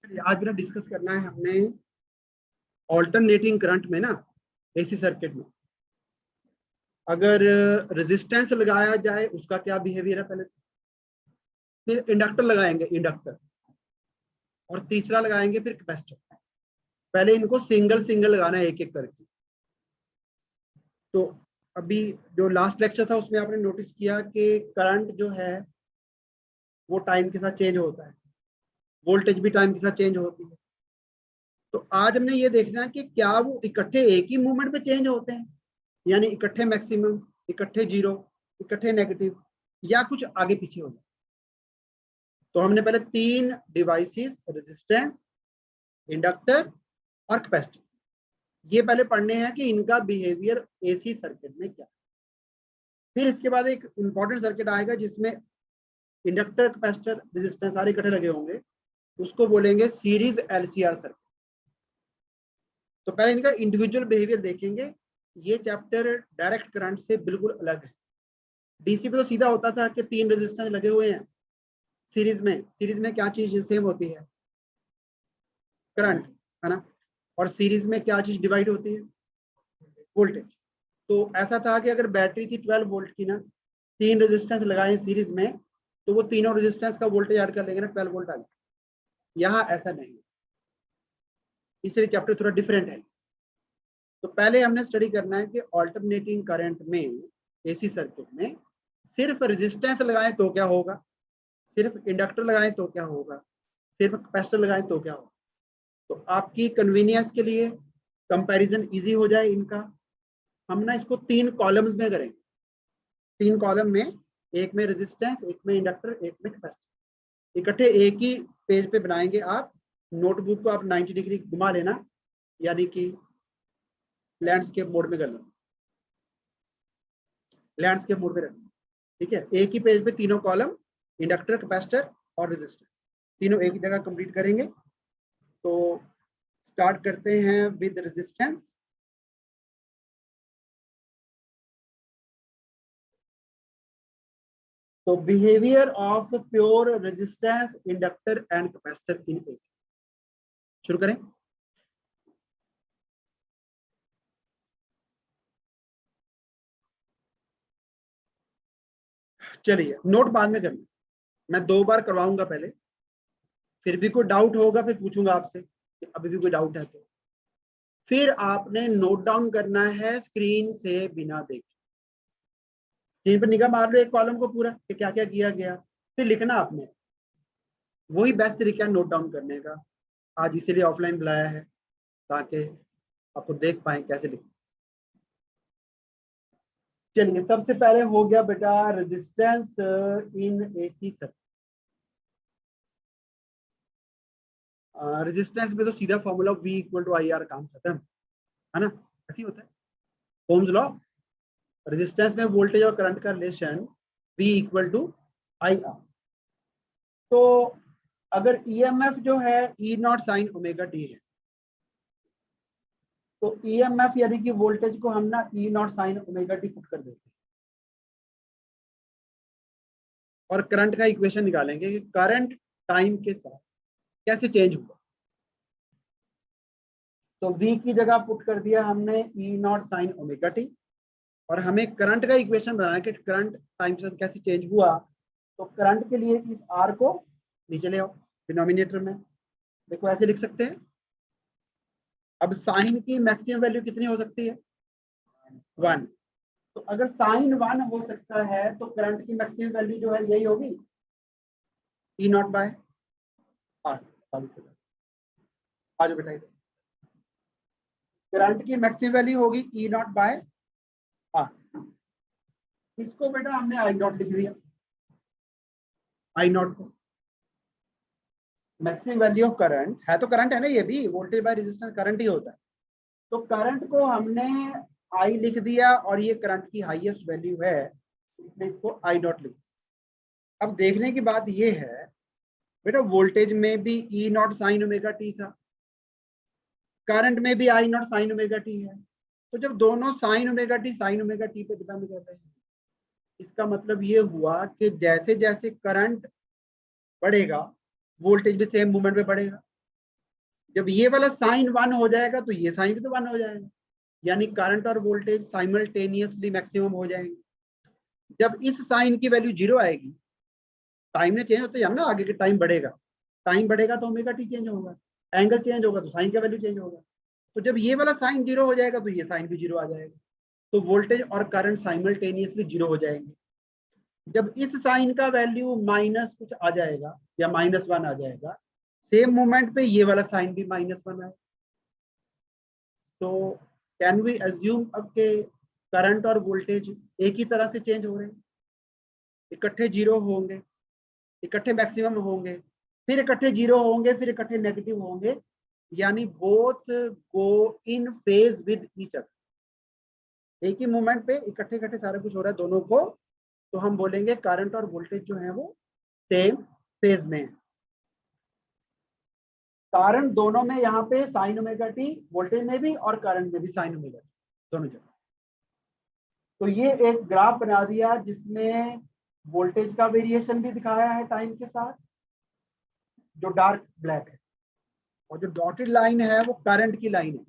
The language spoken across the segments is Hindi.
आज मेरा डिस्कस करना है हमने ऑल्टरनेटिंग करंट में ना, एसी सर्किट में अगर रेजिस्टेंस लगाया जाए उसका क्या बिहेवियर है पहले, फिर इंडक्टर लगाएंगे इंडक्टर, और तीसरा लगाएंगे फिर कैपेसिटर। पहले इनको सिंगल सिंगल लगाना है एक एक करके। तो अभी जो लास्ट लेक्चर था उसमें आपने नोटिस किया कि करंट जो है वो टाइम के साथ चेंज होता है, वोल्टेज भी टाइम के साथ चेंज होती है। तो आज हमने ये देखना है कि क्या वो इकट्ठे एक ही मूवमेंट पे चेंज होते हैं, यानी इकट्ठे मैक्सिमम, इकट्ठे जीरो, इकट्ठे नेगेटिव, या कुछ आगे पीछे हो जाए। तो हमने पहले तीन डिवाइसेस, रेजिस्टेंस, इंडक्टर और कैपेसिटर, ये पहले पढ़ने हैं कि इनका बिहेवियर एसी सर्किट में क्या है। फिर इसके बाद एक इंपॉर्टेंट सर्किट आएगा जिसमें इंडक्टर, कैपेसिटर, रेजिस्टेंस सारे इकट्ठे लगे होंगे, उसको बोलेंगे सीरीज एलसीआर सर्किट। तो पहले इनका इंडिविजुअल बिहेवियर देखेंगे। ये चैप्टर डायरेक्ट करंट से बिल्कुल अलग है। डीसी पे तो सीधा होता था कि तीन रेजिस्टेंस लगे हुए हैं सीरीज में क्या चीज सेम होती है, करंट, है ना। और सीरीज में क्या चीज डिवाइड होती है, वोल्टेज। तो ऐसा था कि अगर बैटरी थी 12 वोल्ट की ना, तीन रेजिस्टेंस लगाए सीरीज में, तो वो तीनों रेजिस्टेंस का वोल्टेज ऐड कर लेंगे ना, 12 वोल्ट आ जाए। यहाँ ऐसा नहीं, इसलिए चैप्टर थोड़ा डिफरेंट है। तो पहले हमने स्टडी करना है कि ऑल्टरनेटिंग करंट में, एसी सर्किट में सिर्फ रेजिस्टेंस लगाएं तो क्या होगा, सिर्फ इंडक्टर लगाएं तो क्या होगा, सिर्फ कैपेसिटर लगाएं तो क्या होगा। तो आपकी कन्वीनियंस के लिए कंपैरिजन इजी हो जाए इनका, हम ना इसको तीन कॉलम्स में करेंगे। तीन कॉलम में, एक में रेजिस्टेंस, एक में इंडक्टर, एक में कैपेसिटर, इकट्ठे एक ही पेज पे बनाएंगे। आप नोटबुक को आप 90 डिग्री घुमा लेना, यानी कि लैंडस्केप मोड में कर लो, लैंडस्केप मोड में रखना। ठीक है, एक ही पेज पे तीनों कॉलम, इंडक्टर, कैपेसिटर और रेजिस्टेंस, तीनों एक ही जगह कंप्लीट करेंगे। तो स्टार्ट करते हैं विद रेजिस्टेंस। तो behaviour of pure resistance, inductor and capacitor in AC. शुरू करें। चलिए, नोट बाद में करना, मैं 2 बार करवाऊंगा पहले, फिर भी कोई डाउट होगा फिर पूछूंगा आपसे कि अभी भी कोई डाउट है तो। फिर आपने नोट डाउन करना है स्क्रीन से बिना देखे। स्क्रीन पर निगाह मार लो एक कॉलम को पूरा कि क्या क्या किया गया, फिर लिखना आपने। वही बेस्ट तरीका है नोट डाउन करने का। आज इसीलिए ऑफलाइन बुलाया है ताकि आपको देख पाए कैसे लिखें। चलिए, सबसे पहले हो गया बेटा resistance in AC circuit. Resistance में तो सीधा formula V equal to I R, काम खत्म, है ना। ऐसे होता है ओम्स लॉ। रेजिस्टेंस में वोल्टेज और करंट का relation V equal to I R. तो अगर ईएमएफ जो है E naught sine omega T है, तो ईएमएफ यानी कि वोल्टेज को हम ना E naught sine omega T put कर देते हैं, और करंट का इक्वेशन निकालेंगे कि करंट टाइम के साथ कैसे चेंज हुआ। तो V की जगह पुट कर दिया हमने ई नॉट साइन ओमेगा टी, और हमें करंट का इक्वेशन बनाया कि करंट टाइम के साथ कैसे चेंज हुआ। तो करंट के लिए इस R को नीचे ले आओ डिनोमिनेटर में, देखो ऐसे लिख सकते हैं। अब साइन की मैक्सिमम वैल्यू कितनी हो सकती है, 1। तो अगर साइन 1 हो सकता है तो करंट की मैक्सिमम वैल्यू जो है यही होगी, ई नॉट बाय आर। आज बेटा करंट की मैक्सिमम वैल्यू होगी ई नॉट बाय आर। इसको बेटा हमने आई नॉट लिख दिया, आई नॉट को मैक्सिमम वैल्यू ऑफ करंट है, तो करंट है ना, ये भी वोल्टेज बाय रेजिस्टेंस करंट ही होता है। तो करंट को हमने आई लिख दिया, और ये करंट की हाईएस्ट वैल्यू है, इसलिए इसको आई नॉट लिख। अब देखने की बात ये है बेटा, वोल्टेज में भी ई नॉट साइन ओमेगा टी था, करंट में भी आई नॉट साइन ओमेगा टी है। तो जब दोनों साइन ओमेगा टी पे डिपेंड कर रहे हैं, इसका मतलब ये हुआ कि जैसे जैसे करंट बढ़ेगा वोल्टेज भी सेम मूवमेंट में बढ़ेगा। जब ये वाला साइन 1 हो जाएगा तो ये साइन भी तो 1 हो जाएगा, यानी करंट और वोल्टेज साइमल्टेनियसली मैक्सिमम हो जाएंगे। जब इस साइन की वैल्यू 0 आएगी, टाइम ने चेंज होते जाना ना, आगे के टाइम बढ़ेगा तो ओमेगा टी चेंज होगा, एंगल चेंज होगा तो साइन का वैल्यू चेंज होगा। तो जब ये वाला साइन 0 हो जाएगा तो ये साइन भी 0 आ जाएगा, तो वोल्टेज और करंट साइमल्टेनियसली 0 हो जाएंगे। जब इस साइन का वैल्यू माइनस कुछ आ जाएगा या -1 आ जाएगा, सेम मोमेंट पे ये वाला साइन भी -1 है। तो कैन वी एज्यूम अब के करंट और वोल्टेज एक ही तरह से चेंज हो रहे हैं, इकट्ठे 0 होंगे, इकट्ठे मैक्सिमम होंगे, फिर इकट्ठे 0 होंगे, फिर इकट्ठे नेगेटिव होंगे, यानी both go in phase with each other. एक ही मोमेंट पे इकट्ठे इकट्ठे सारा कुछ हो रहा है दोनों को, तो हम बोलेंगे करंट और वोल्टेज जो है वो सेम फेज में है। कारण दोनों में यहाँ पे साइन ओमेगा टी, वोल्टेज में भी और करंट में भी साइन ओमेगा टी, दोनों जगह। तो ये एक ग्राफ बना दिया जिसमें वोल्टेज का वेरिएशन भी दिखाया है टाइम के साथ, जो डार्क ब्लैक है, और जो डॉटेड लाइन है वो करंट की लाइन है।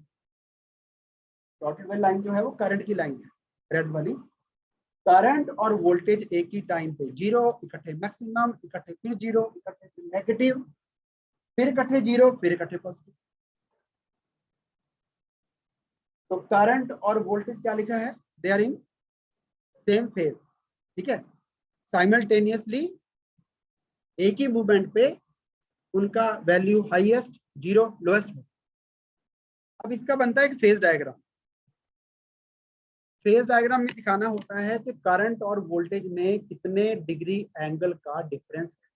डॉटेड वाली लाइन जो है वो करंट की लाइन है, रेड वाली। करंट और वोल्टेज एक ही टाइम पे 0, इकट्ठे मैक्सिमम, इकट्ठे फिर 0, इकट्ठे फिर नेगेटिव, फिर इकट्ठे 0, फिर इकट्ठे पॉजिटिव। तो करंट और वोल्टेज क्या लिखा है, they are in same phase, ठीक है, साइमल्टेनियसली एक ही मूवमेंट पे उनका वैल्यू हाईएस्ट, 0 लोएस्ट है। अब इसका बनता है एक फेज डायग्राम। फेज डायग्राम में दिखाना होता है कि करंट और वोल्टेज में कितने डिग्री एंगल का डिफरेंस है।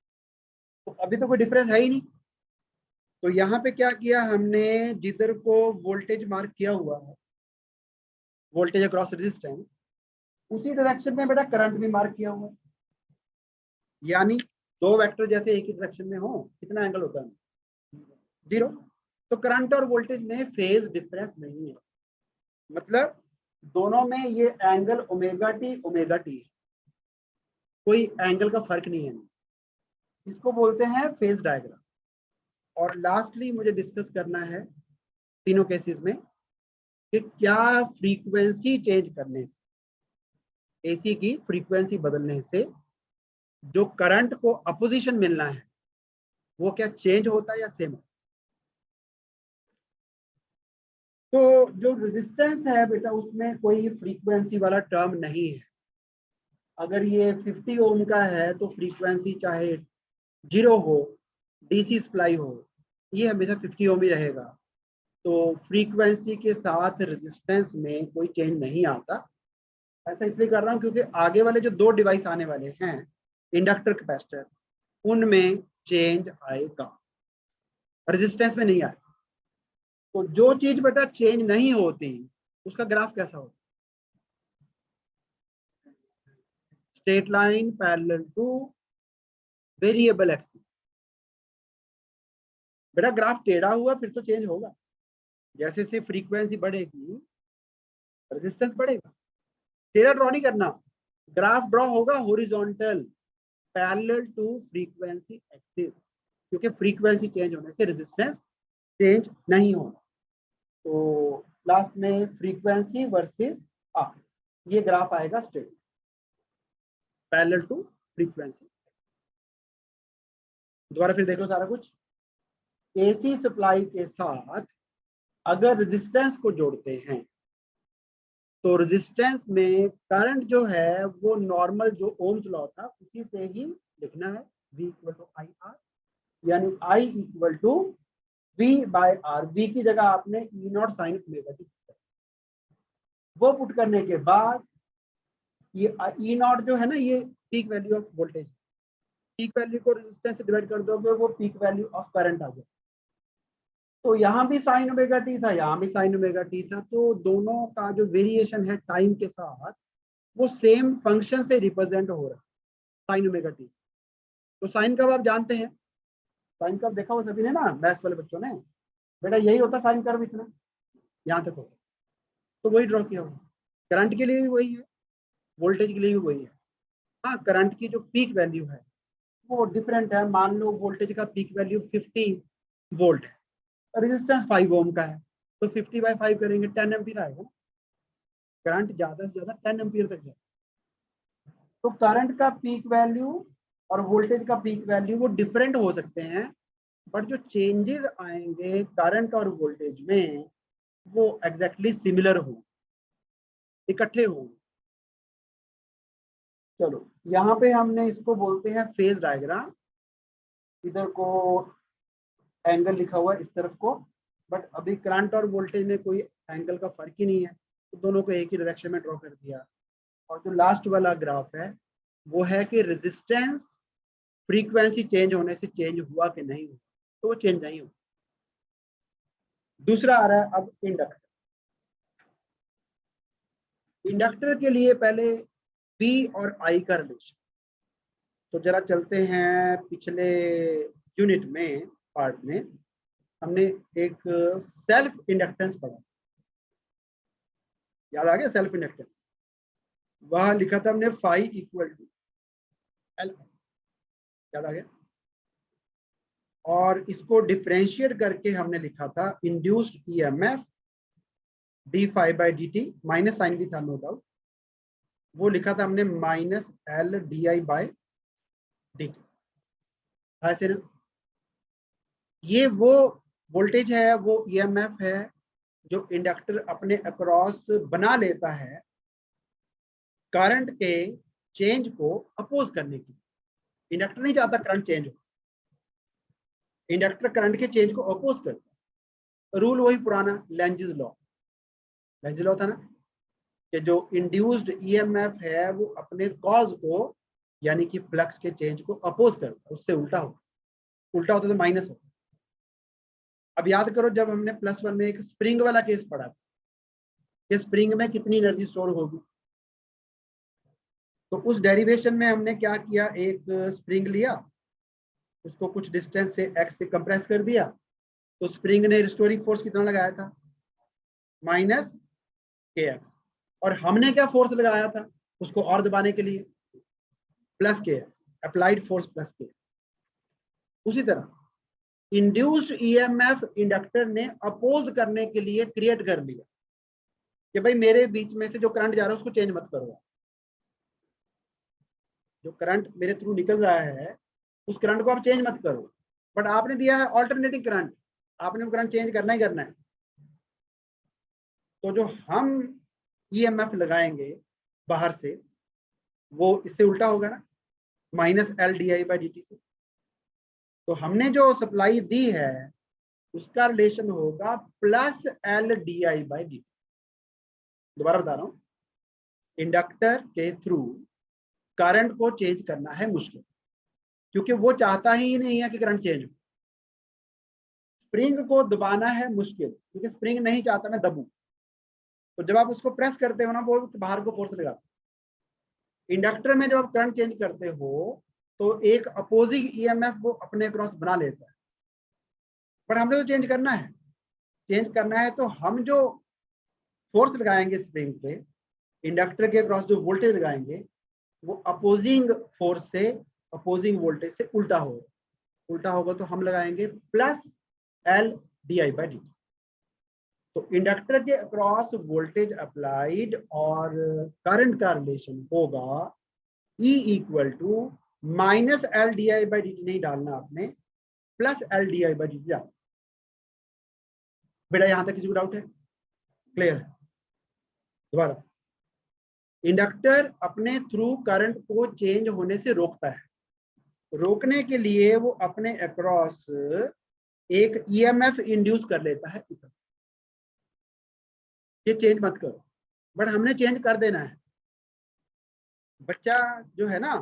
तो अभी तो कोई डिफरेंस है ही नहीं, तो यहाँ पे क्या किया हमने, जिधर को वोल्टेज मार्क किया हुआ है, वोल्टेज अक्रॉस रेजिस्टेंस, उसी डायरेक्शन में बेटा करंट भी मार्क किया हुआ है। यानी दो वेक्टर जैसे एक ही डायरेक्शन में हो, कितना एंगल होता है, 0। तो करंट और वोल्टेज में फेज डिफरेंस नहीं है, मतलब दोनों में ये एंगल ओमेगा टी है, कोई एंगल का फर्क नहीं है। इसको बोलते हैं फेज डायग्राम। और लास्टली मुझे डिस्कस करना है तीनों केसेस में कि क्या फ्रीक्वेंसी चेंज करने से, एसी की फ्रीक्वेंसी बदलने से जो करंट को अपोजिशन मिलना है वो क्या चेंज होता है या सेम। तो जो रेजिस्टेंस है बेटा उसमें कोई फ्रीक्वेंसी वाला टर्म नहीं है। अगर ये 50 ओम का है तो फ्रीक्वेंसी चाहे 0 हो, डीसी सप्लाई हो, ये हमेशा 50 ओम ही रहेगा। तो फ्रीक्वेंसी के साथ रेजिस्टेंस में कोई चेंज नहीं आता। ऐसा इसलिए कर रहा हूँ क्योंकि आगे वाले जो दो डिवाइस आने वाले हैं, इंडक्टर कैपेसिटर, उनमें चेंज आएगा, रेजिस्टेंस में नहीं आएगा। तो जो चीज बेटा चेंज नहीं होती उसका ग्राफ कैसा होता, straight line parallel two variable axis. बेटा ग्राफ टेढ़ा हुआ फिर तो चेंज होगा, जैसे से फ्रीक्वेंसी बढ़ेगी रेजिस्टेंस बढ़ेगा। टेढ़ा ड्रॉ नहीं करना, ग्राफ ड्रॉ होगा horizontal parallel to frequency axis, क्योंकि फ्रीक्वेंसी चेंज होने से रेजिस्टेंस चेंज नहीं होगा। तो लास्ट में फ्रीक्वेंसी वर्सेस आर, ये ग्राफ आएगा स्ट्रेट पैरेलल टू फ्रीक्वेंसी। दोबारा फिर देख लो सारा कुछ। एसी सप्लाई के साथ अगर रेजिस्टेंस को जोड़ते हैं तो रेजिस्टेंस में करंट जो है वो नॉर्मल जो ओम्स लॉ था उसी से ही लिखना है, V equal to I R, यानी I equal to V by R. V की जगह आपने E naught sine omega T, वो पुट करने के बाद ये ई नॉट जो है ना, ये peak value of voltage, peak value को रेजिस्टेंस से डिवाइड कर दोगे वो पीक वैल्यू ऑफ करंट आ जाए। तो यहाँ भी साइन ओमेगा टी था, यहाँ भी साइन ओमेगा टी था, तो दोनों का जो वेरिएशन है टाइम के साथ वो सेम फंक्शन से रिप्रेजेंट हो रहा है, साइन ओमेगा टी। तो साइन कर्व आप जानते हैं, साइन कर्व देखा हुआ सभी ने ना, मैथ्स वाले बच्चों ने, बेटा यही होता साइन कर्व, इतना यहाँ तक होता, तो वही ड्रॉ किया हुआ। करंट के लिए भी वही है, वोल्टेज के लिए भी वही है। हाँ, करंट की जो पीक वैल्यू है वो डिफरेंट है। मान लो वोल्टेज का पीक वैल्यू 50 वोल्ट है, रेजिस्टेंस 5 ओम का है, तो 50/5 करेंगे 10 एम्पीयर आएगा। करंट ज्यादा से ज्यादा 10 एम्पीयर तक जाए। तो करंट का पीक वैल्यू और वोल्टेज का पीक वैल्यू वो डिफरेंट हो सकते हैं, बट जो चेंजेस आएंगे करंट और वोल्टेज में वो एग्जैक्टली सिमिलर हो, इकट्ठे हो। चलो यहाँ पे हमने इसको बोलते हैं फेज डायग्राम। इधर को एंगल लिखा हुआ है इस तरफ को, बट अभी करंट और वोल्टेज में कोई एंगल का फर्क ही नहीं है, तो दोनों को एक ही डायरेक्शन में ड्रॉ कर दिया। और जो लास्ट वाला ग्राफ है वो है कि रेजिस्टेंस फ्रीक्वेंसी चेंज होने से चेंज हुआ कि नहीं हुआ, तो वो चेंज नहीं हुआ। दूसरा आ रहा है अब इंडक्टर। इंडक्टर के लिए पहले P और I का रिलेशन, तो जरा चलते हैं पिछले यूनिट में, पार्ट में हमने एक सेल्फ इंडक्टेंस पढ़ा, याद आ गया? सेल्फ इंडक्टेंस वहां लिखा था हमने phi इक्वल टू L, याद आ गया? और इसको डिफरेंशिएट करके हमने लिखा था induced EMF D phi by D T, minus sign भी था नो डाउट, वो लिखा था हमने minus L D I by D T. ऐसे ना, ये वो वोल्टेज है, वो ईएमएफ है जो इंडक्टर अपने अक्रॉस बना लेता है करंट के चेंज को अपोज करने की। इंडक्टर नहीं चाहता करंट चेंज हो, इंडक्टर करंट के चेंज को अपोज करता है। रूल वही पुराना लेंजिस लॉ, लेंजिस लॉ था ना, कि जो इंड्यूस्ड ईएमएफ है वो अपने कॉज को यानी कि फ्लक्स के चेंज को अपोज करता है, उससे उल्टा होता, उल्टा होता तो माइनस होता। अब याद करो जब हमने +1 में एक स्प्रिंग वाला केस पढ़ा था कि स्प्रिंग में कितनी एनर्जी स्टोर होगी, तो उस डेरिवेशन में हमने क्या किया, एक स्प्रिंग लिया, उसको कुछ डिस्टेंस से x से कंप्रेस कर दिया, तो स्प्रिंग ने रिस्टोरिंग फोर्स कितना लगाया था, -kx, और हमने क्या फोर्स लगाया था उसको और दबाने के लिए, +kx, अप्लाइड फोर्स +kx। उसी तरह इंड्यूस्ड ईएमएफ इंडक्टर ने अपोज करने के लिए क्रिएट कर लिया कि भाई मेरे बीच में से जो करंट जा रहा है उसको चेंज मत करो, जो करंट मेरे थ्रू निकल रहा है उस करंट को आप चेंज मत करो, बट आपने दिया है ऑल्टरनेटिंग करंट, आपने वो करंट चेंज करना ही करना है। तो जो हम ईएमएफ लगाएंगे बाहर से वो इससे उल्टा होगा ना, -LdI/dt से। तो हमने जो सप्लाई दी है उसका रिलेशन होगा +LdI/dt। दोबारा बता रहा हूं, इंडक्टर के थ्रू करंट को चेंज करना है मुश्किल, क्योंकि वो चाहता ही नहीं है कि करंट चेंज हो। स्प्रिंग को दबाना है मुश्किल, क्योंकि स्प्रिंग नहीं चाहता मैं दबूं, तो जब आप उसको प्रेस करते हो ना वो बाहर को फोर्स लगाता है। इंडक्टर में जब आप करंट चेंज करते हो तो एक अपोजिंग ईएमएफ वो अपने क्रॉस बना लेता है, पर हमने तो चेंज करना है, चेंज करना है तो हम जो फोर्स लगाएंगे स्प्रिंग पे, इंडक्टर के क्रॉस जो वोल्टेज लगाएंगे वो अपोजिंग फोर्स से, अपोजिंग वोल्टेज से उल्टा होगा। उल्टा होगा तो हम लगाएंगे +LdI/dt। तो इंडक्टर के अक्रॉस वोल्टेज अप्लाइड और करंट का रिलेशन होगा E = -LdI/dt नहीं डालना आपने, +LdI/dt डालना। बेटा यहां तक किसी को डाउट है? क्लियर है? दोबारा, इंडक्टर अपने थ्रू करंट को चेंज होने से रोकता है, रोकने के लिए वो अपने अक्रॉस एक ईएमएफ इंड्यूस कर लेता है, इतना ये चेंज मत करो, बट हमने चेंज कर देना है। बच्चा जो है ना,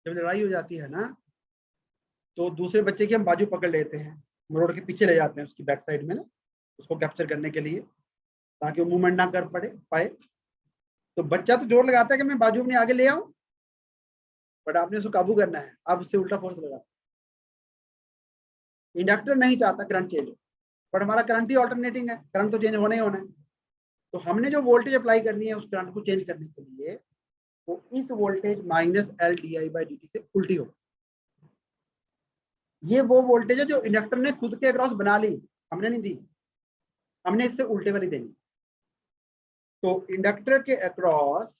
जब लड़ाई हो जाती है ना तो दूसरे बच्चे की हम बाजू पकड़ लेते हैं, रोड के पीछे ले जाते हैं उसकी बैक साइड में ना, उसको कैप्चर करने के लिए, ताकि वो मूवमेंट ना कर पाए। तो बच्चा तो जोर लगाता है कि मैं बाजू अपने आगे ले आऊं, बट आपने उसको काबू करना है, आप उससे उल्टा फोर्स लगा। इंडक्टर नहीं चाहता करंट चेंज हो, बट हमारा करंट ही ऑल्टरनेटिंग है, करंट तो चेंज होना ही होना है। तो हमने जो वोल्टेज अप्लाई करनी है उस करंट को चेंज करने के लिए, वो इस वोल्टेज -LdI/dt से उल्टी होगी। ये वो वोल्टेज है जो इंडक्टर ने खुद के अक्रॉस बना ली, हमने नहीं दी, हमने इससे उल्टे वाली देनी। तो इंडक्टर के अक्रॉस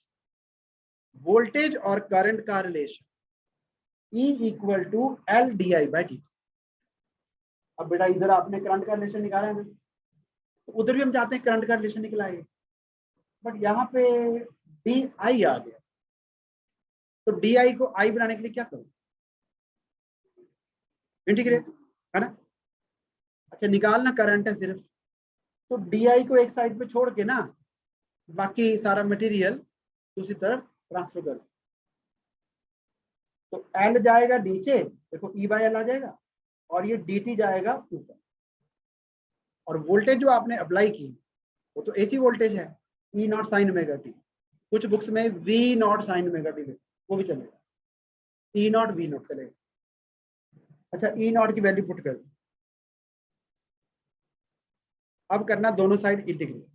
वोल्टेज और करंट का relation E equal to L D I by D. अब बेटा इधर आपने करंट का रिलेशन निकाला है ना, तो उधर भी हम चाहते हैं करंट का रिलेशन निकलाएंगे, बट यहाँ पे डी आई आ गया, तो डी आई को आई बनाने के लिए क्या करूं, इंटीग्रेट, है ना। अच्छा निकालना करंट है सिर्फ, तो डी आई को एक साइड पे छोड़ के ना बाकी सारा मटेरियल दूसरी तरफ ट्रांसफर कर, तो एल जाएगा नीचे, देखो ई बाई एल आ जाएगा, और ये डी टी जाएगा ऊपर। और वोल्टेज जो आपने अप्लाई की वो तो एसी वोल्टेज है, E naught sine omega T, कुछ बुक्स में V naught sine omega T वो भी चलेगा, ई नॉट वी नॉट चलेगा। अच्छा ई नॉट की वैल्यू पुट कर दी, अब करना दोनों साइड इंटीग्रेट।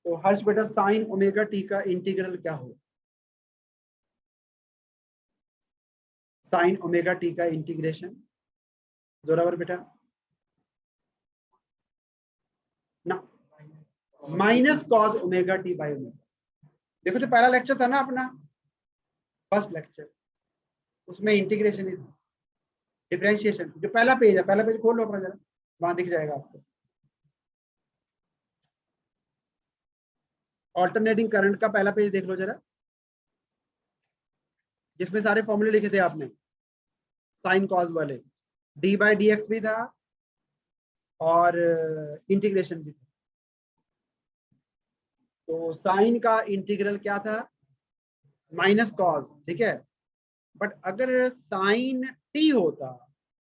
तो हर्ष बेटा साइन ओमेगा टी का इंटीग्रल क्या हो, साइन ओमेगा टी का इंटीग्रेशन जोरावर बेटा ना, minus cos omega T by omega. देखो जो पहला लेक्चर था ना अपना फर्स्ट लेक्चर, उसमें इंटीग्रेशन ही था, डिफरेंशिएशन। जो पहला पेज है, पहला पेज खोल लो अपना जरा, वहां दिख जाएगा आपको। ऑल्टरनेटिंग करंट का पहला पेज देख लो जरा, जिसमें सारे फॉर्मूले लिखे थे आपने साइन कॉस वाले, डी बाई डी एक्स भी था और इंटीग्रेशन भी था। तो साइन का इंटीग्रल क्या था, माइनस कॉस, ठीक है, बट अगर साइन टी होता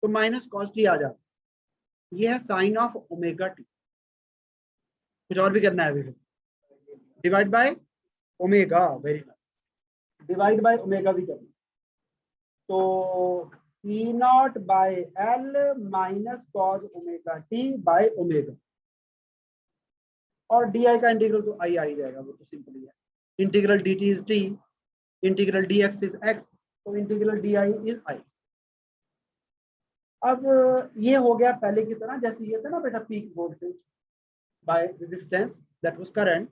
तो माइनस कॉस टी आ जाता। ये है साइन ऑफ ओमेगा टी। कुछ और भी करना है अभी, divide by omega, very nice, divide by omega भी करना। तो E naught by L minus cos omega T by omega, और डी आई का इंटीग्रल तो आई आ ही जाएगा, वो तो सिंपल ही है। Integral D T is T, integral D X is X, तो integral D I is I. अब ये हो गया पहले की तरह, जैसे ये था ना बेटा peak voltage by resistance that was current,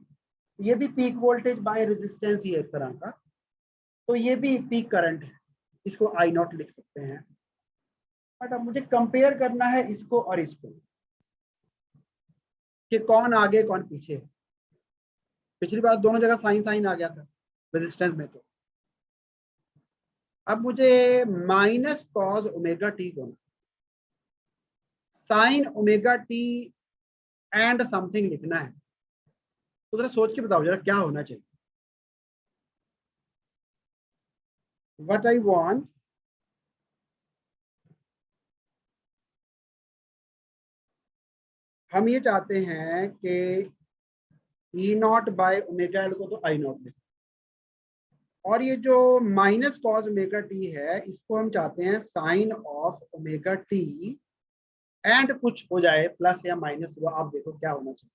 ये भी पीक वोल्टेज बाय रेजिस्टेंस ही एक तरह का, तो ये भी पीक करंट है, इसको आई नॉट लिख सकते हैं। बट अब मुझे कंपेयर करना है इसको और इसको कि कौन आगे कौन पीछे है। पिछली बार दोनों जगह साइन साइन आ गया था रेजिस्टेंस में, तो अब मुझे माइनस कॉस ओमेगा टी को sign omega T and something लिखना है, तो जरा सोच के बताओ जरा क्या होना चाहिए। व्हाट आई वांट, हम ये चाहते हैं कि ई नॉट बाय ओमेगा एल को तो आई नॉट लिखें, और ये जो माइनस कॉस ओमेगा टी है इसको हम चाहते हैं sine of omega T and कुछ हो जाए प्लस या माइनस, वो आप देखो क्या होना चाहिए।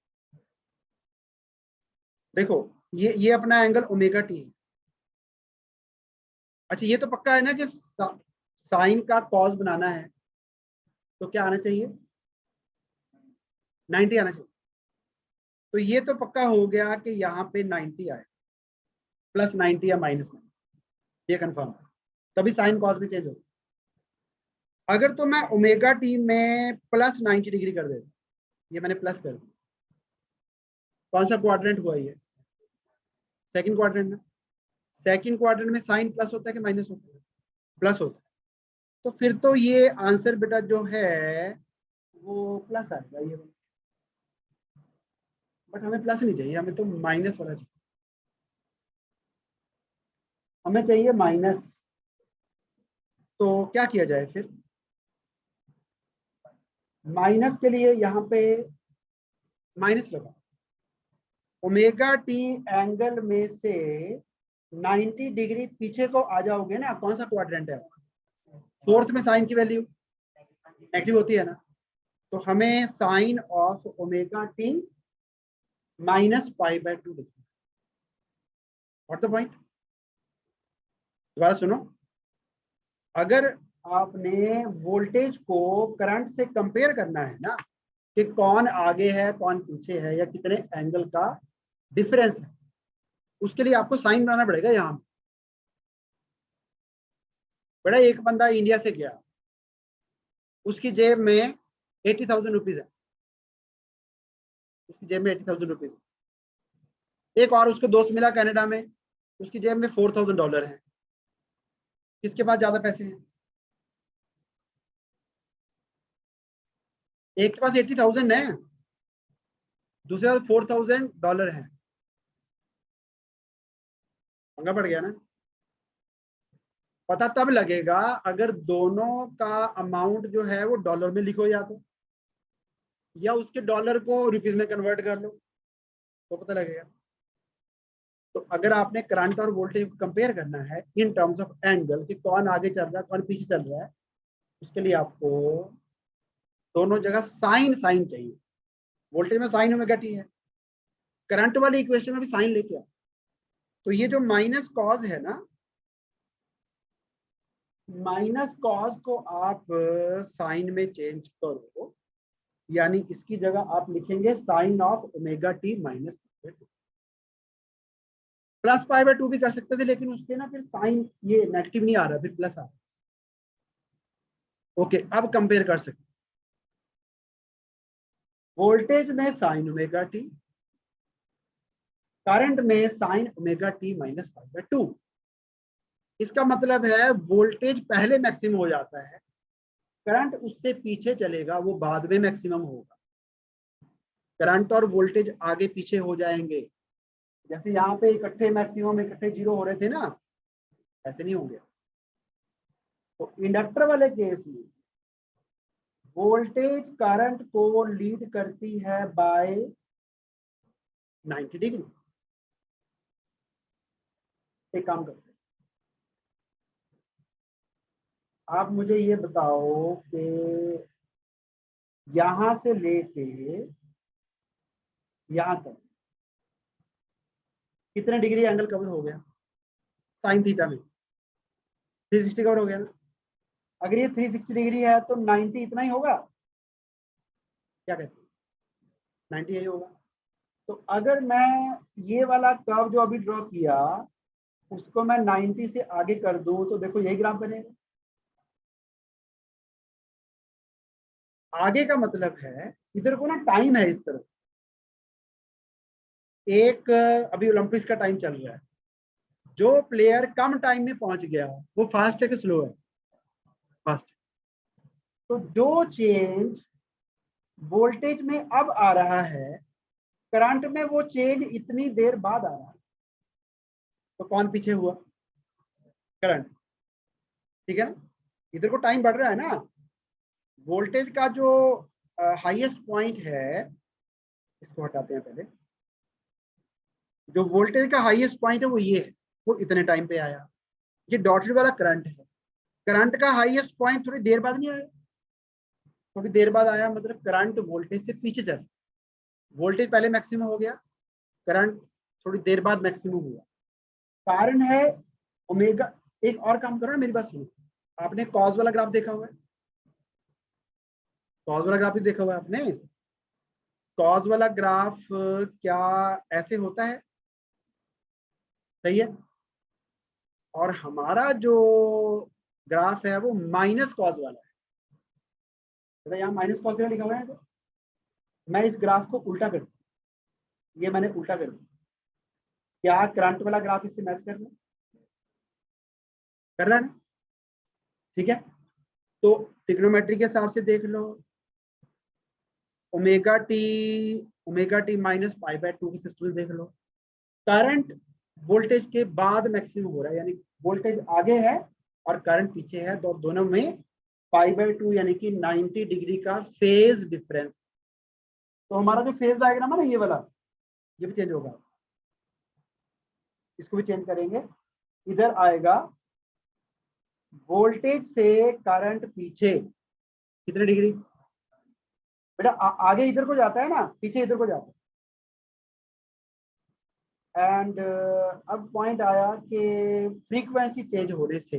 देखो ये अपना एंगल ओमेगा टी है। अच्छा ये तो पक्का है ना कि साइन का कॉस बनाना है, तो क्या आना चाहिए, 90 आना चाहिए। तो ये तो पक्का हो गया कि यहाँ पे 90 आए, प्लस 90 या माइनस 90, ये कंफर्म है, तभी साइन कॉस भी चेंज होगा। अगर तो मैं ओमेगा टी में प्लस 90 डिग्री कर देता, ये मैंने प्लस कर दिया, कौन सा क्वाड्रेंट हुआ ये, सेकंड क्वाड्रेंट में। सेकंड क्वाड्रेंट में साइन प्लस होता है कि माइनस होता है, प्लस होता है, तो फिर तो ये आंसर बेटा जो है वो प्लस आएगा ये, बट हमें प्लस नहीं चाहिए, हमें तो माइनस वाला चाहिए, हमें चाहिए माइनस। तो क्या किया जाए फिर, माइनस के लिए यहाँ पे माइनस लगा, ओमेगा टी एंगल में से 90 डिग्री पीछे को आ जाओगे ना, कौन सा क्वाड्रेंट है, फोर्थ में साइन की वैल्यू नेगेटिव होती है ना, तो हमें sine of omega T minus pi by 2 लिखना। व्हाट द पॉइंट, दोबारा सुनो, अगर आपने वोल्टेज को करंट से कंपेयर करना है ना, कि कौन आगे है कौन पीछे है या कितने एंगल का डिफरेंस है। उसके लिए आपको साइन बनाना पड़ेगा। यहाँ बड़ा एक बंदा इंडिया से गया, उसकी जेब में 80,000 रुपीज है, उसकी जेब में 80,000 रुपीज। एक और उसको दोस्त मिला कनाडा में, उसकी जेब में $4,000 है। किसके पास ज्यादा पैसे हैं? एक के पास 80,000 है, दूसरे पास $4,000 है। पंगा पड़ गया ना। पता तब लगेगा अगर दोनों का अमाउंट जो है वो डॉलर में लिखो, या उसके डॉलर को रुपीज में कन्वर्ट कर लो, तो पता लगेगा। तो अगर आपने करंट और वोल्टेज को कंपेयर करना है इन टर्म्स ऑफ एंगल कि कौन आगे चल रहा है कौन पीछे चल रहा है, उसके लिए आपको दोनों जगह साइन साइन चाहिए। वोल्टेज में साइन ओमेगा टी है, करंट वाली इक्वेशन में भी साइन लेके आओ। तो ये जो माइनस कॉज है ना, माइनस कॉज को आप साइन में चेंज करो, यानी इसकी जगह आप लिखेंगे sine of omega T minus plus pi by 2 भी कर सकते थे, लेकिन उससे ना फिर साइन ये नेगेटिव नहीं आ रहा, फिर प्लस आ रहा। ओके, अब कंपेयर कर सकते। वोल्टेज में साइन ओमेगा टी, करंट में sign omega T minus pi by 2। इसका मतलब है वोल्टेज पहले मैक्सिमम हो जाता है, करंट उससे पीछे चलेगा, वो बाद में मैक्सिमम होगा। करंट और वोल्टेज आगे पीछे हो जाएंगे। जैसे यहाँ पे इकट्ठे मैक्सिमम इकट्ठे जीरो हो रहे थे ना, ऐसे नहीं होंगे। तो इंडक्टर वाले केस में वोल्टेज करंट को लीड करती है बाय 90 डिग्री। एक काम करते हैं, आप मुझे ये बताओ कि यहां से लेके यहां तक कितने डिग्री एंगल कवर हो गया? साइन थीटा में 360 कवर हो गया ना। अगर ये 360 डिग्री है तो 90 इतना ही होगा, क्या कहते हैं? 90 यही होगा। तो अगर मैं ये वाला कर्व जो अभी ड्रॉ किया उसको मैं 90 से आगे कर दूं तो देखो यही ग्राफ बनेगा। आगे का मतलब है इधर को ना टाइम है इस तरफ, एक अभी ओलंपिक्स का टाइम चल रहा है, जो प्लेयर कम टाइम में पहुंच गया वो फास्ट है कि स्लो है? फास्ट। तो जो चेंज वोल्टेज में अब आ रहा है करंट में वो चेंज इतनी देर बाद आ रहा है, तो कौन पीछे हुआ? करंट। ठीक है ना, इधर को टाइम बढ़ रहा है ना। वोल्टेज का जो हाईएस्ट पॉइंट है, इसको हटाते हैं पहले, जो वोल्टेज का हाईएस्ट पॉइंट है वो ये है, वो इतने टाइम पे आया। ये डॉटेड वाला करंट है, करंट का हाईएस्ट पॉइंट थोड़ी देर बाद नहीं आया, थोड़ी देर बाद आया, मतलब करंट वोल्टेज से पीछे चल। वोल्टेज पहले मैक्सिमम हो गया, करंट थोड़ी देर बाद मैक्सिमम हुआ। कारण है ओमेगा। एक और काम करो ना, मेरी बात सुनो, आपने कॉज वाला ग्राफ देखा हुआ है? कॉज वाला ग्राफ भी देखा हुआ है आपने? कॉज वाला ग्राफ क्या ऐसे होता है? सही है। और हमारा जो ग्राफ है वो माइनस कॉज वाला है। तो यहाँ माइनस कॉज वाला लिखा हुआ है, तो मैं इस ग्राफ को उल्टा कर दूं, ये मैंने उल्टा कर दिया। क्या करंट वाला ग्राफ इससे मैच कर रहा है ना? ठीक है। तो ट्रिग्नोमेट्री के हिसाब से देख लो, omega T minus pi by 2 की सिस्टम देख लो। करंट वोल्टेज के बाद मैक्सिमम हो रहा है, यानी वोल्टेज आगे है और करंट पीछे है, तो दोनों में पाई बाय 2 यानी कि 90 डिग्री का फेज डिफरेंस। तो हमारा जो फेज डायग्राम है ना, ये वाला, ये भी चेंज होगा। इसको भी चेंज करेंगे, इधर आएगा वोल्टेज से करंट पीछे कितने डिग्री। बेटा आगे इधर को जाता है ना, पीछे इधर को जाता है। एंड अब पॉइंट आया कि फ्रीक्वेंसी चेंज होने से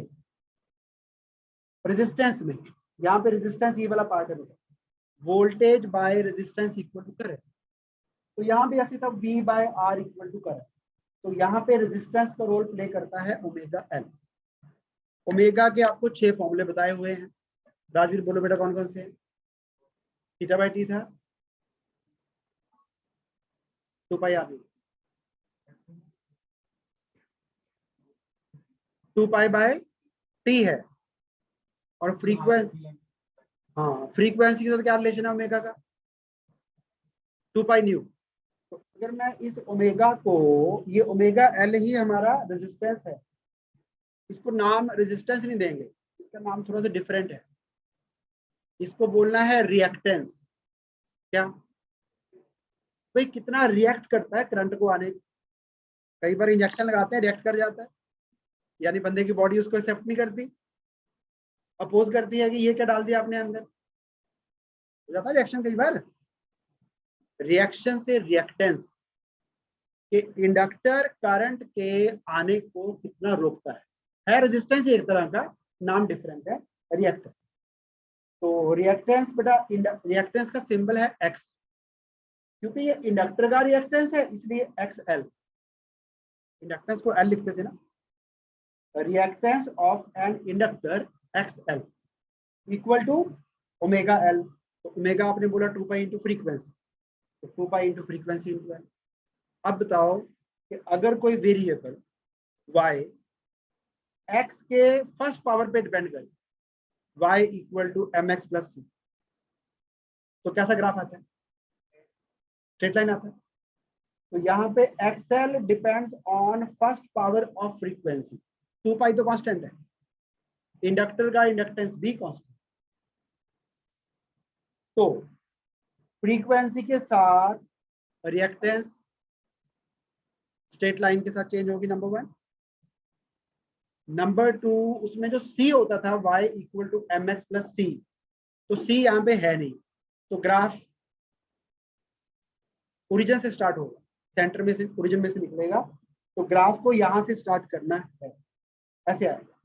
रेजिस्टेंस में, यहाँ पे रेजिस्टेंस ये वाला पार्ट है बेटा, voltage by resistance equal to current. तो यहाँ पे ऐसे था V by R equal to current. तो यहाँ पे रेजिस्टेंस का रोल प्ले करता है ओमेगा एल। ओमेगा के आपको 6 फॉर्मूले बताए हुए हैं। राजवीर बोलो बेटा कौन कौन से हैं? थीटा बाय टी था, 2 पाई आर, 2 पाई बाय टी है, और फ्रीक्वेंसी, हाँ फ्रीक्वेंसी के साथ क्या रिलेशन है ओमेगा का? 2 पाई न्यू। तो अगर मैं इस ओमेगा को, ये ओमेगा एल ही हमारा रेजिस्टेंस है, इसको नाम रेजिस्टेंस नहीं देंगे, इसका नाम थोड़ा सा डिफरेंट है, इसको बोलना है रिएक्टेंस। क्या भाई, कितना रिएक्ट करता है करंट को आने। कई बार इंजेक्शन लगाते हैं, रिएक्ट कर जाता है, यानी बंदे की बॉडी उसको एक्सेप्ट नहीं करती, अपोज करती है कि ये क्या डाल दिया आपने अंदर, हो जाता है रिएक्शन कई बार। रिएक्शन से रिएक्टेंस कि इंडक्टर करंट के आने को कितना रोकता है रेजिस्टेंस एक तरह का, नाम डिफरेंट है रिएक्टेंस। तो रिएक्टेंस बेटा, रिएक्टेंस का सिंबल है एक्स, क्योंकि ये इंडक्टर का रिएक्टेंस है इसलिए एक्स एल, इंडक्टेंस को एल लिखते थे ना, reactance of an inductor X L equal to omega L. तो ओमेगा आपने बोला 2 पाई इंटू फ्रीक्वेंसी, तो 2 पाई इंटू फ्रीक्वेंसी इंटू एल। अब बताओ कि अगर कोई वेरिएबल y x के फर्स्ट पावर पे डिपेंड करे, y equal to M X plus C, तो कैसा ग्राफ आता है? स्ट्रेट लाइन आता है। तो यहाँ पे XL depends on first power of frequency, 2 पाई तो कांस्टेंट है, इंडक्टर का इंडक्टेंस भी कांस्टेंट। तो फ्रीक्वेंसी के साथ रिएक्टेंस स्ट्रेट लाइन के साथ चेंज होगी, नंबर 1। नंबर 2, उसमें जो c होता था y equal to M X plus C, तो c यहाँ पे है नहीं, तो ग्राफ ओरिजिन से स्टार्ट होगा, सेंटर में से, ओरिजिन में से निकलेगा, तो ग्राफ को यहां से स्टार्ट करना है, ऐसे आएगा।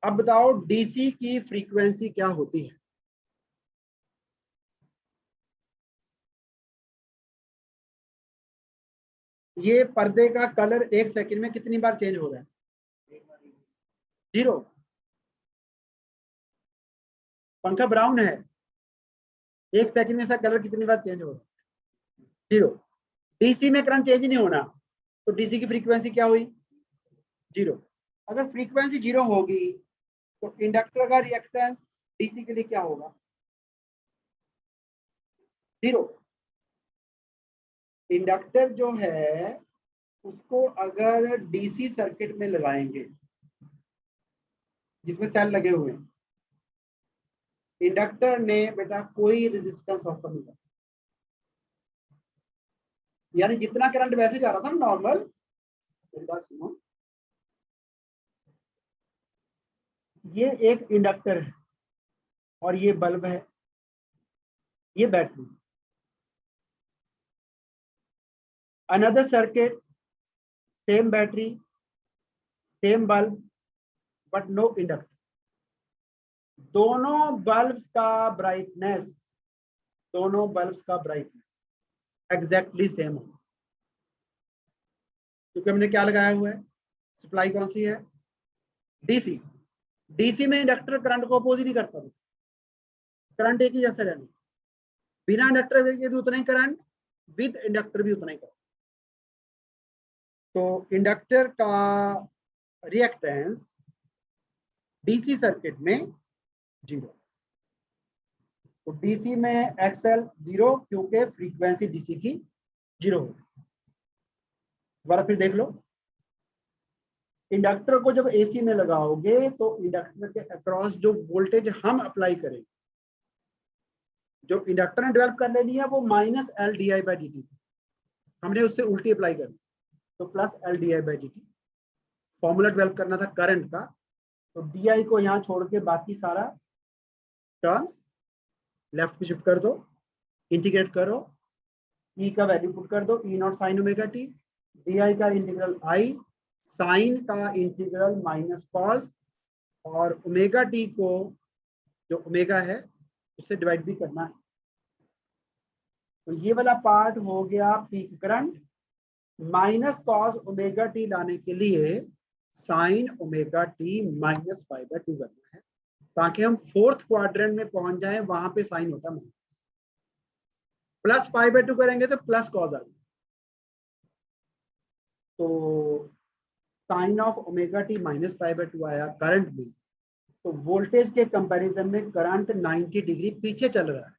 अब बताओ डीसी की फ्रीक्वेंसी क्या होती है? ये पर्दे का कलर 1 सेकंड में कितनी बार चेंज हो रहा है? 0। पंखा ब्राउन है, 1 सेकंड में इसका कलर कितनी बार चेंज हो रहा है? 0। डीसी में करंट चेंज नहीं होना, तो डीसी की फ्रीक्वेंसी क्या हुई? 0। अगर फ्रीक्वेंसी 0 होगी तो इंडक्टर का रिएक्टेंस डीसी के लिए क्या होगा? 0। इंडक्टर जो है उसको अगर डीसी सर्किट में लगाएंगे जिसमें सेल लगे हुए हैं, इंडक्टर ने बेटा कोई रेजिस्टेंस ऑफर नहीं किया, यानी जितना करंट वैसे जा रहा था नॉर्मल, सुनो, ये एक इंडक्टर है और ये बल्ब है, ये battery, another circuit, same battery, same bulb, but no inductor. दोनों बल्ब्स का ब्राइटनेस एग्जैक्टली सेम हो, क्योंकि हमने क्या लगाया हुआ है? सप्लाई कौन सी है? डीसी। डीसी में इंडक्टर करंट को अपोज ही नहीं करता, करंट एक ही जैसे रहना, बिना इंडक्टर के भी उतना ही करंट, विद इंडक्टर भी उतना ही करंट। तो इंडक्टर का रिएक्टेंस डीसी सर्किट में 0, तो डीसी में एक्सएल 0 क्योंकि फ्रीक्वेंसी डीसी की 0 होगी। दोबारा फिर देख लो, इंडक्टर को जब एसी में लगाओगे तो इंडक्टर के अक्रॉस जो वोल्टेज हम अप्लाई करें, जो इंडक्टर ने डेवलप कर लेनी है वो minus L D I by D T, हमने उससे उल्टी अप्लाई करनी, तो plus L D I by D T. Formula develop करना था करंट का, तो डी आई को यहाँ छोड़ के बाकी सारा टर्म्स लेफ्ट पे शिफ्ट कर दो, इंटीग्रेट करो, ई का वैल्यू पुट कर दो, E naught sine omega T, D I का इंटीग्रल आई साइन का इंटीग्रल माइनस कॉस, और ओमेगा टी को जो ओमेगा है उससे डिवाइड भी करना है। तो ये वाला पार्ट हो गया peak current. Minus cos omega T लाने के लिए sign omega T minus pi by 2 करना है, ताकि हम फोर्थ क्वाड्रेंट में पहुंच जाएं, वहां पे साइन होता माइनस। प्लस पाई बाय 2 करेंगे तो प्लस कॉस आ जाएगा। तो sine of omega T minus pi by 2 आया करंट में। तो वोल्टेज के कंपैरिजन में करंट 90 डिग्री पीछे चल रहा है,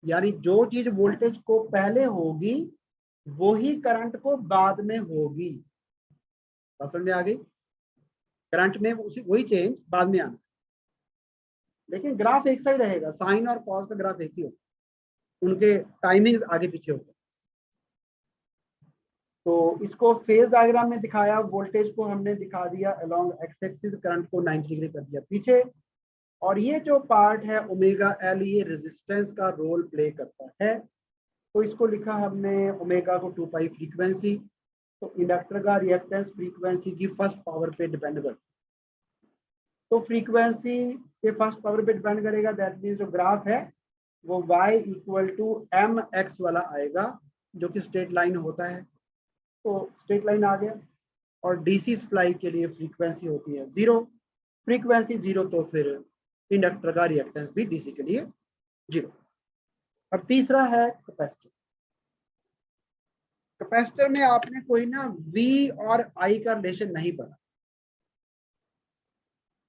यानी जो चीज वोल्टेज को पहले होगी वही करंट को बाद में होगी। समझ में आ गई? करंट में उसी वही चेंज बाद में आना, लेकिन ग्राफ एक सा ही रहेगा। साइन और कॉस का ग्राफ एक ही होगा, उनके टाइमिंग आगे पीछे होते हैं। तो इसको फेज डायग्राम में दिखाया, वोल्टेज को हमने दिखा दिया अलोंग एक्स एक्सिस, करंट को 90 डिग्री कर दिया पीछे। और ये जो पार्ट है ओमेगा एल, ये रेजिस्टेंस का रोल प्ले करता है। तो इसको लिखा हमने ओमेगा को 2 पाई फ्रीक्वेंसी। तो इंडक्टर का रिएक्टेंस फ्रीक्वेंसी की फर्स्ट पावर पे डिपेंड करता है। तो फ्रीक्वेंसी के फर्स्ट पावर पे डिपेंड करेगा, दैट मीन्स जो ग्राफ है वो y equal to M X वाला आएगा, जो कि स्ट्रेट लाइन होता है। तो स्ट्रेट लाइन आ गया। और डीसी सप्लाई के लिए फ्रीक्वेंसी होती है 0। फ्रीक्वेंसी 0 तो फिर इंडक्टर का रिएक्टेंस भी डीसी के लिए 0। अब तीसरा है कैपेसिटर। कैपेसिटर में आपने कोई ना V और I का रिलेशन नहीं पढ़ा।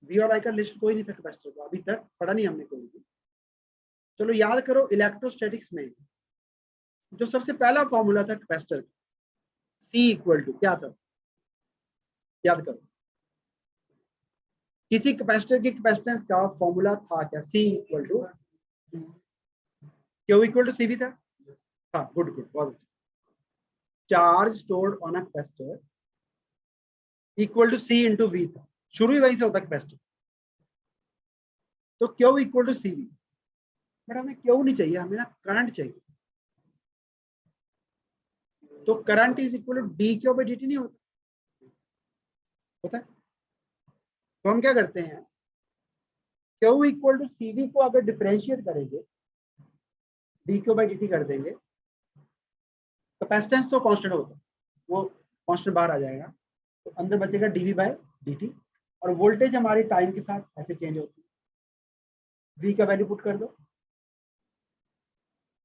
V और I का रिलेशन कोई नहीं था कैपेसिटर को, अभी तक पढ़ा नहीं हमने कोई भी। चलो याद करो, इलेक्ट्रोस्टैटिक्स में जो सबसे पहला फॉर्मूला था कैपेसिटर, C इक्वल टू क्या था? याद करो, किसी कैपेसिटर की कैपेसिटेंस का फॉर्मूला था क्या? C equal to Q equal to C भी था। हाँ, गुड गुड, बहुत अच्छा। Charge stored on a capacitor equal to C into V था, शुरू ही वहीं से होता कैपेसिटर। तो Q equal to C V, but हमें Q नहीं चाहिए, हमें ना करंट चाहिए। तो current is equal to D Q by D T नहीं होता है? तो हम क्या करते हैं, Q equal to C V को अगर डिफरेंशिएट करेंगे, D Q by D T कर देंगे, कैपेसिटेंस तो कांस्टेंट होता है, वो कांस्टेंट बाहर आ जाएगा, तो अंदर बचेगा डीवी बाई डी टी। और वोल्टेज हमारी टाइम के साथ ऐसे चेंज होती है। वी का वैल्यू पुट कर दो,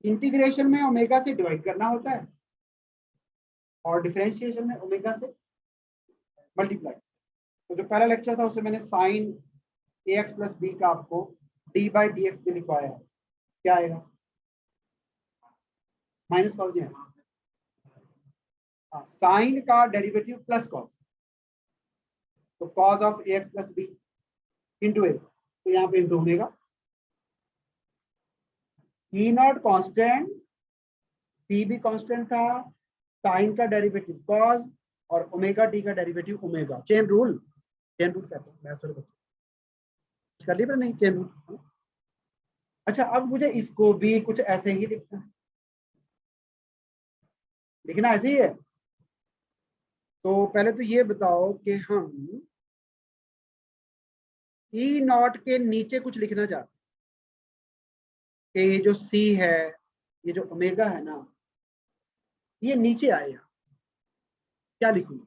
इंटीग्रेशन में ओमेगा से डिवाइड करना होता है और डिफरेंशिएशन में ओमेगा से मल्टीप्लाई। तो जो पहला लेक्चर था उससे मैंने साइन ए एक्स प्लस बी का आपको डी बाई डी एक्स भी लिखवाया है। क्या आएगा? माइनस कॉस है, साइन का डेरिवेटिव प्लस कॉस, तो cos of A X plus B into A, तो यहाँ पे into omega. E naught constant, C भी कॉन्स्टेंट था, साइन का डेरिवेटिव कॉस और ओमेगा टी का derivative omega. Chain rule, chain rule कहते हैं, मैथ्स वाले बच्चे कर ली पर नहीं, चेन रूल। अच्छा, अब मुझे इसको भी कुछ ऐसे ही लिखना है, लिखना ऐसे ही है। तो पहले तो ये बताओ कि हम ई नॉट के नीचे कुछ लिखना चाहते हैं कि ये जो सी है, ये जो ओमेगा है ना, ये नीचे आएगा। क्या लिखूंगा?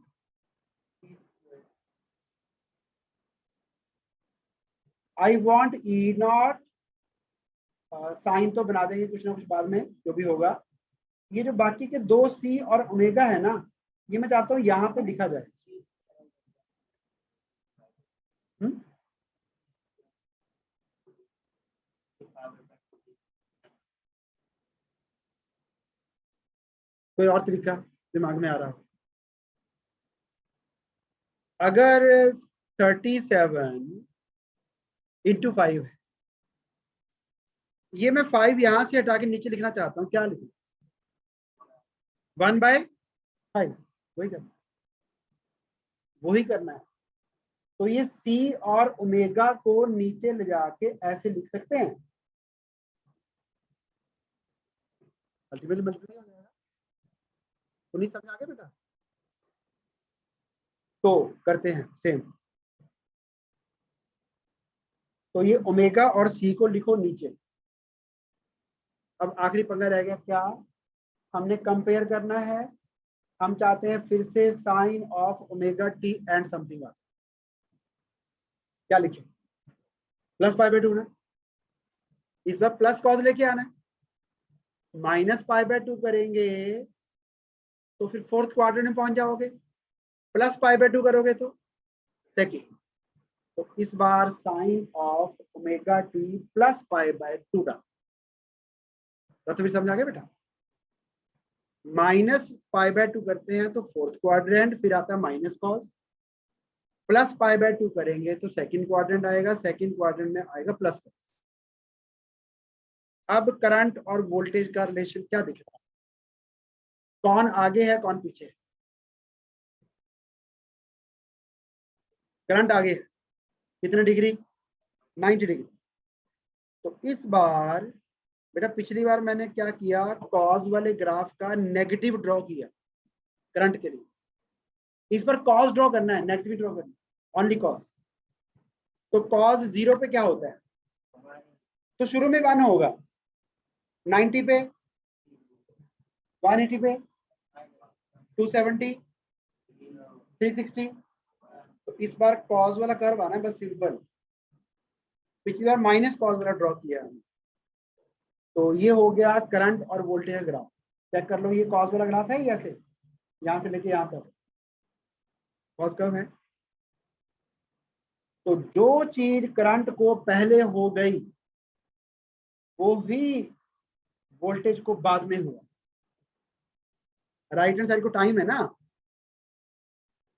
I want E naught, sine तो बना देंगे कुछ ना कुछ बाद में जो भी होगा। ये जो बाकी के दो सी और ओमेगा है ना, ये मैं चाहता हूं यहां पे लिखा जाए। कोई और तरीका दिमाग में आ रहा हो? अगर 37 इंटू 5 है, ये मैं 5 यहां से हटा के नीचे लिखना चाहता हूँ, क्या लिखूं? 1/5, वही करना, वही करना है। तो ये सी और ओमेगा को नीचे ले जाके ऐसे लिख सकते हैं, अल्टीमेटली मल्टीप्लाई हो जाएगा। 19 समझ आ गया बेटा? तो करते हैं सेम। तो ये ओमेगा और सी को लिखो नीचे। अब आखिरी पंगा रह गया क्या, हमने कंपेयर करना है। हम चाहते हैं फिर से sine of omega T and something. क्या लिखे, प्लस पाई बाय 2 ना, इस बार प्लस कॉस लेके आना है। माइनस पाई बाय 2 करेंगे तो फिर फोर्थ क्वाड्रेंट में पहुंच जाओगे। प्लस पाई बाय 2 करोगे तो सेकेंड। तो इस बार sine of omega T plus pi by 2 डाल। तो फिर समझ आ गया बेटा। माइनस पाई बाय 2 करते हैं तो फोर्थ क्वाड्रेंट, फिर आता है minus cos. Plus pi by 2 करेंगे तो सेकंड क्वाड्रेंट आएगा, सेकंड क्वाड्रेंट में आएगा प्लस कॉस। अब करंट और वोल्टेज का रिलेशन क्या दिख रहा है, कौन आगे है कौन पीछे है। करंट आगे है, कितने डिग्री, 90 डिग्री। तो इस बार बेटा पिछली बार मैंने क्या किया, कॉज वाले ग्राफ का नेगेटिव ड्रॉ किया करंट के लिए। इस बार कॉज ड्रॉ करना है, नेगेटिव ड्रॉ करना है, ओनली कॉज। तो कॉज 0 पे क्या होता है, तो शुरू में 1 होगा, 90 पे, 180 पे, 270, 360। तो इस बार कॉज वाला कर्व आना है बस सिंपल। पिछली बार माइनस कॉज वाला ड्रॉ किया है। तो ये हो गया करंट और वोल्टेज का ग्राफ। चेक कर लो, ये कॉज वाला ग्राफ है या से यहां से लेके यहां तक कॉज कर्व है। तो जो चीज करंट को पहले हो गई वो ही वोल्टेज को बाद में हुआ। राइट हैंड साइड को टाइम है ना,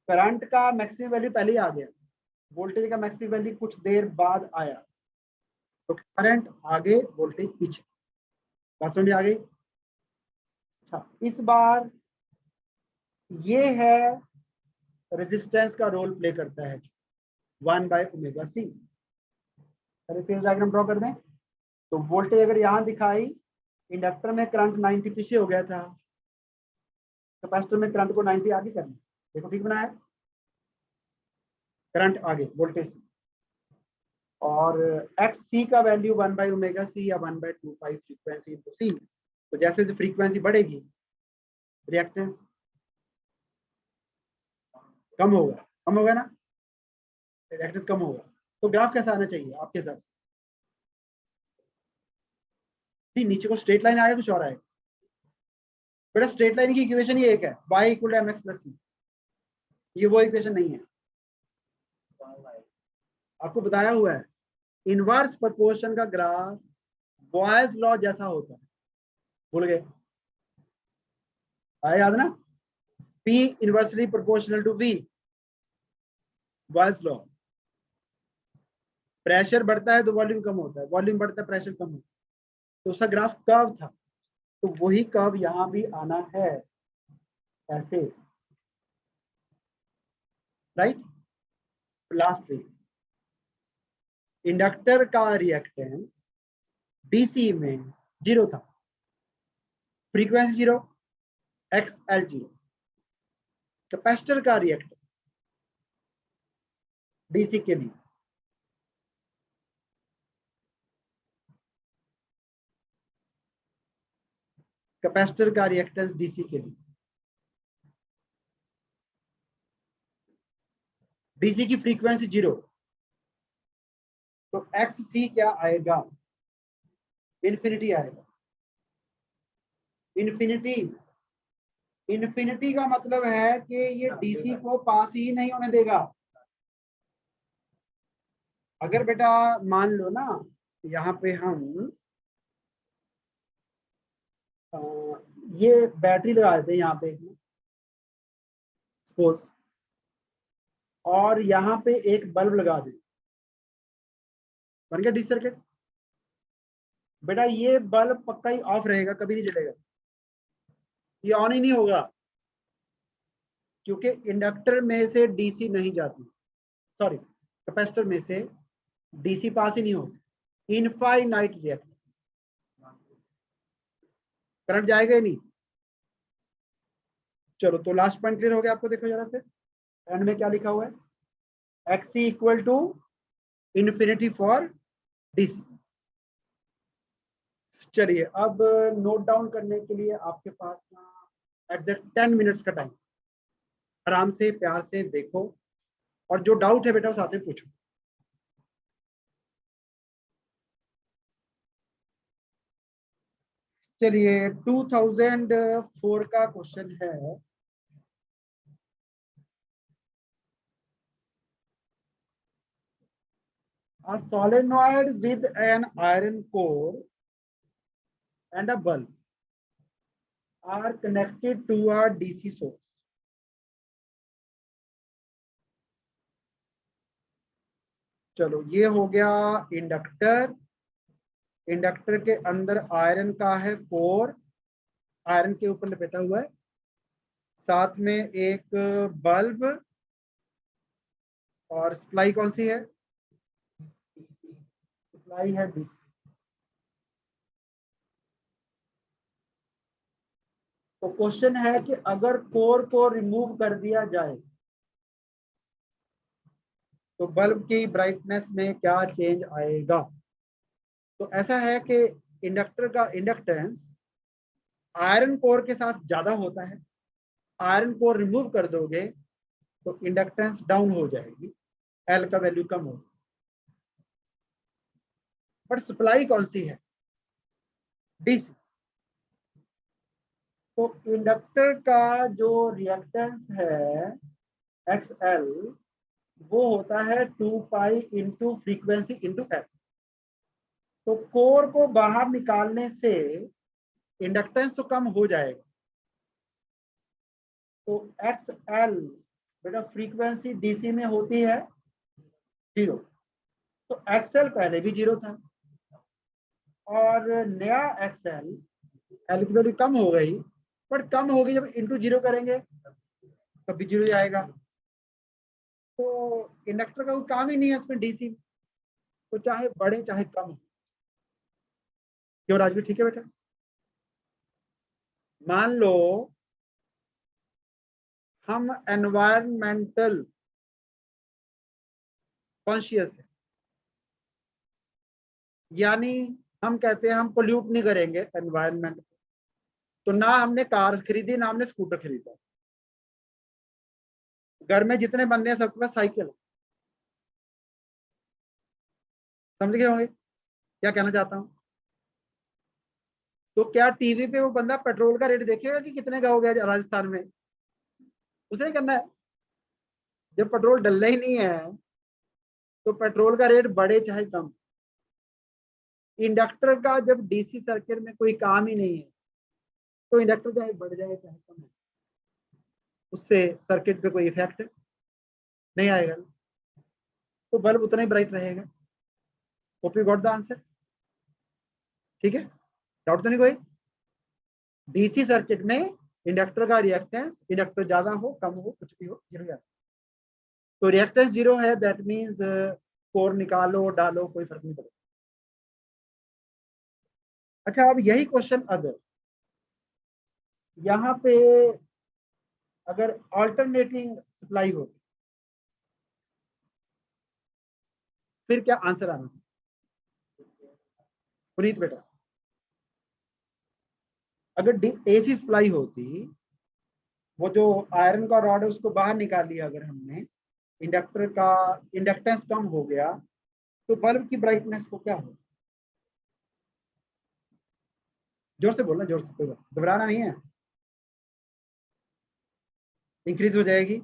करंट का मैक्सिमम वैल्यू पहले ही आ गया, वोल्टेज का मैक्सिमम वैल्यू कुछ देर बाद आया। तो करंट आगे वोल्टेज पीछे, बात समझ आ गई। अच्छा, इस बार ये है रेजिस्टेंस का रोल प्ले करता है 1 बाय ओमेगा सी। पहले फेज डायग्राम ड्रॉ कर दें। तो वोल्टेज अगर यहां दिखाई, इंडक्टर में करंट 90 पीछे हो गया था, कैपेसिटर में करंट को 90 आगे करना। देखो ठीक बनाया, करंट आगे वोल्टेज से। और एक्स सी का वैल्यू 1 बाई ओमेगा सी या 1 बाई 2 पाई फ्रीक्वेंसी इंटू सी। तो जैसे जैसे फ्रीक्वेंसी बढ़ेगी रिएक्टेंस कम होगा, कम होगा ना, रिएक्टेंस कम होगा। तो ग्राफ कैसा आना चाहिए आपके हिसाब से, नीचे को स्ट्रेट लाइन आएगा कुछ और आएगा। बेटा स्ट्रेट लाइन की इक्वेशन ही एक है, y equal to mx plus C. ये वो इक्वेशन नहीं है, आपको बताया हुआ है। इनवर्स प्रोपोर्शन का ग्राफ बॉयल्स लॉ जैसा होता है, भूल गए, आया याद ना, P inversely proportional to V, Boyle's law. Pressure बढ़ता है तो वॉल्यूम कम होता है, वॉल्यूम बढ़ता है प्रेशर कम होता है। तो उसका ग्राफ कर्व था, तो वही कर्व यहां भी आना है ऐसे, राइट। लास्ट में इंडक्टर का रिएक्टेंस डीसी में 0 था, फ्रीक्वेंसी 0, XL 0। कैपेसिटर का रिएक्टेंस डीसी के लिए कैपेसिटर का रिएक्टेंस डीसी के लिए, डीसी की फ्रीक्वेंसी 0। तो एक्स सी क्या आएगा, इन्फिनिटी आएगा। इन्फिनिटी, इन्फिनिटी का मतलब है कि ये डीसी को पास ही नहीं होने देगा। अगर बेटा मान लो ना, यहाँ पे हम ये बैटरी लगा देते हैं यहाँ पे सपोज, और यहाँ पे एक बल्ब लगा दें, बन गया डीसी सर्किट। बेटा ये बल्ब पक्का ही ऑफ रहेगा, कभी नहीं जलेगा, ये ऑन ही नहीं होगा, क्योंकि इंडक्टर में से डीसी नहीं जाती, सॉरी कैपेसिटर में से डीसी पास ही नहीं होती। इनफाइनाइट रिएक्टेंस, करंट जाएगा ही नहीं। चलो तो लास्ट पॉइंट क्लियर हो गया आपको, देखो जरा फिर। एंड में क्या लिखा हुआ है, XC equal to infinity for DC। चलिए अब नोट डाउन करने के लिए आपके पास एग्जैक्ट 10 मिनट्स का टाइम, आराम से प्यार से देखो और जो डाउट है बेटा उस आते पूछो। चलिए 2004 का क्वेश्चन है, a solenoid with an iron core and a bulb are connected to a DC source. चलो ये हो गया इंडक्टर, इंडक्टर के अंदर आयरन का है कोर, आयरन के ऊपर लपेटा हुआ है, साथ में एक बल्ब, और सप्लाई कौन सी है, सप्लाई है DC। तो क्वेश्चन है कि अगर कोर को रिमूव कर दिया जाए तो बल्ब की ब्राइटनेस में क्या चेंज आएगा। तो ऐसा है कि इंडक्टर का इंडक्टेंस आयरन कोर के साथ ज्यादा होता है, आयरन कोर रिमूव कर दोगे तो इंडक्टेंस डाउन हो जाएगी, एल का वैल्यू कम होगा। बट सप्लाई कौन सी है, DC। तो इंडक्टर का जो रिएक्टेंस है XL वो होता है 2 पाई इंटू फ्रीक्वेंसी इंटू L। तो कोर को बाहर निकालने से इंडक्टेंस तो कम हो जाएगा, तो XL बेटा फ्रीक्वेंसी DC में होती है 0, तो XL पहले भी 0 था और नया XL, L की वैल्यू कम हो गई, बट कम होगी जब इंटू 0 करेंगे तब भी 0 आएगा। तो इंडक्टर का कोई काम ही नहीं है इसमें DC, तो चाहे बढ़े चाहे कम हो। क्यों राजवीर, ठीक है बेटा। मान लो हम एनवायरमेंटल कॉन्शियस है, यानी हम कहते हैं हम पोल्यूट नहीं करेंगे एनवायरमेंट, तो ना हमने कार खरीदी ना हमने स्कूटर खरीदा, घर में जितने बंदे हैं सबके पास साइकिल। समझ गए होंगे क्या कहना चाहता हूं। तो क्या टीवी पे वो बंदा पेट्रोल का रेट देखेगा कि कितने का हो गया राजस्थान में, उसे करना है। जब पेट्रोल डलना ही नहीं है तो पेट्रोल का रेट बढ़े चाहे कम। इंडक्टर का जब DC सर्किट में कोई काम ही नहीं है तो इंडक्टर चाहे बढ़ जाए चाहे कम है, उससे सर्किट पे कोई इफेक्ट नहीं आएगा, तो बल्ब उतना ही ब्राइट रहेगा। Hope you got the answer, ठीक है। डाउट तो नहीं कोई। DC सर्किट में इंडक्टर का रिएक्टेंस, इंडक्टर ज्यादा हो कम हो कुछ भी हो 0 तो रिएक्टेंस 0 है, दैट मीन्स कोर निकालो डालो कोई फर्क नहीं पड़ेगा। अच्छा अब यही क्वेश्चन अगर यहाँ पे अगर ऑल्टरनेटिंग सप्लाई होती फिर क्या आंसर आना। पुनीत बेटा, अगर AC सप्लाई होती, वो जो आयरन का रॉड है उसको बाहर निकाल लिया अगर हमने, इंडक्टर का इंडक्टेंस कम हो गया तो बल्ब की ब्राइटनेस को क्या हो। जोर से बोलना, जोर से, कोई बात घबराना नहीं है, इंक्रीज हो जाएगी।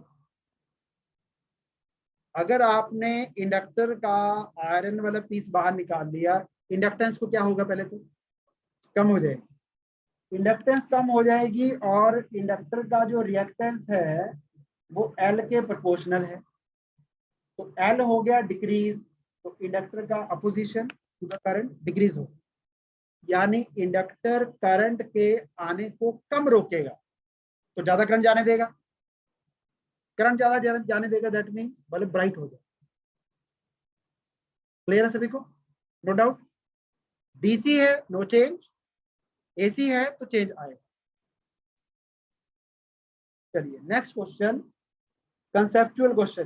अगर आपने इंडक्टर का आयरन वाला पीस बाहर निकाल लिया, इंडक्टेंस को क्या होगा, पहले तो कम हो जाएगी, इंडक्टेंस कम हो जाएगी और इंडक्टर का जो रिएक्टेंस है वो L के प्रोपोर्शनल है, तो L हो गया डिक्रीज, तो इंडक्टर का opposition to the current decrease हो, यानी इंडक्टर करंट के आने को कम रोकेगा तो ज्यादा करंट जाने देगा, करंट ज्यादा जाने देगा, दैट मीन्स बल्ब ब्राइट हो जाए। क्लियर है सभी को, नो डाउट। DC है नो चेंज, AC है तो चेंज आएगा। चलिए नेक्स्ट क्वेश्चन, कंसेप्चुअल क्वेश्चन,